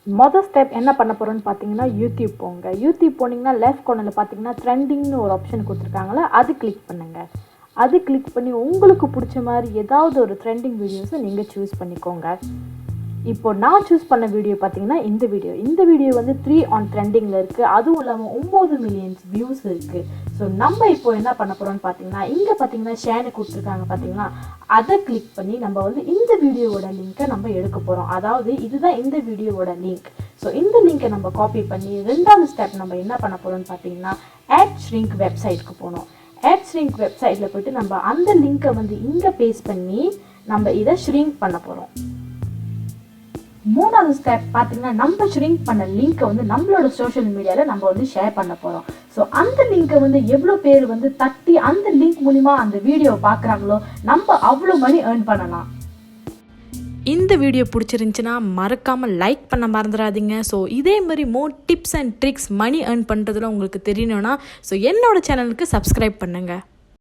மொதல் ஸ்டெப் என்ன பண்ண போகிறோன்னு பார்த்தீங்கன்னா யூடியூப் போங்க. யூடியூப் போனீங்கன்னா லெஃப்ட் கார்னரில் பார்த்தீங்கன்னா ட்ரெண்டிங்னு ஒரு ஆப்ஷன் கொடுத்துருக்காங்களா, அது கிளிக் பண்ணுங்கள். அது கிளிக் பண்ணி உங்களுக்கு பிடிச்ச மாதிரி ஏதாவது ஒரு ட்ரெண்டிங் வீடியோஸை நீங்கள் சூஸ் பண்ணிக்கோங்க. இப்போ நான் சூஸ் பண்ண வீடியோ பார்த்தீங்கன்னா இந்த வீடியோ வந்து 3 ஆன் ட்ரெண்டிங்கில் இருக்குது. அதுவும் இல்லாமல் 9 மில்லியன்ஸ் வியூஸ் இருக்குது. ஸோ நம்ம இப்போ என்ன பண்ண போகிறோம்னு பார்த்தீங்கன்னா இங்கே பார்த்தீங்கன்னா ஷேர் கொடுத்துருக்காங்க பார்த்தீங்கன்னா, அதை கிளிக் பண்ணி நம்ம வந்து இந்த வீடியோவோட லிங்க்கை நம்ம எடுக்க போகிறோம். அதாவது இதுதான் இந்த வீடியோவோட லிங்க். ஸோ இந்த லிங்க்கை நம்ம காப்பி பண்ணி 2வது ஸ்டெப் நம்ம என்ன பண்ண போகிறோம்னு பார்த்தீங்கன்னா ஆட் ஷ்ரிங்க் வெப்சைட்க்கு போகணும். ஆட் ஷ்ரிங்க் வெப்சைட்டில் போய்ட்டு நம்ம அந்த லிங்க்கை வந்து இங்கே பேஸ்ட் பண்ணி நம்ம இதை ஷ்ரிங்க் பண்ண போகிறோம். 3வது ஸ்டெப் பார்த்தீங்கன்னா நம்ம ஷ்ரிங்க் பண்ண லிங்க்கை வந்து நம்மளோட சோஷியல் மீடியாவில் நம்ம வந்து ஷேர் பண்ண போகிறோம். ஸோ அந்த லிங்க்கை வந்து எவ்வளோ பேர் வந்து தட்டி அந்த லிங்க் மூலிமா அந்த வீடியோவை பார்க்குறாங்களோ நம்ம அவ்வளோ மணி ஏர்ன் பண்ணலாம். இந்த வீடியோ பிடிச்சிருந்துச்சுன்னா மறக்காமல் லைக் பண்ண மறந்துடாதீங்க. ஸோ இதே மாதிரி more tips and tricks money earn பண்ணுறதுல உங்களுக்கு தெரியணும்னா ஸோ என்னோட சேனலுக்கு சப்ஸ்கிரைப் பண்ணுங்கள்.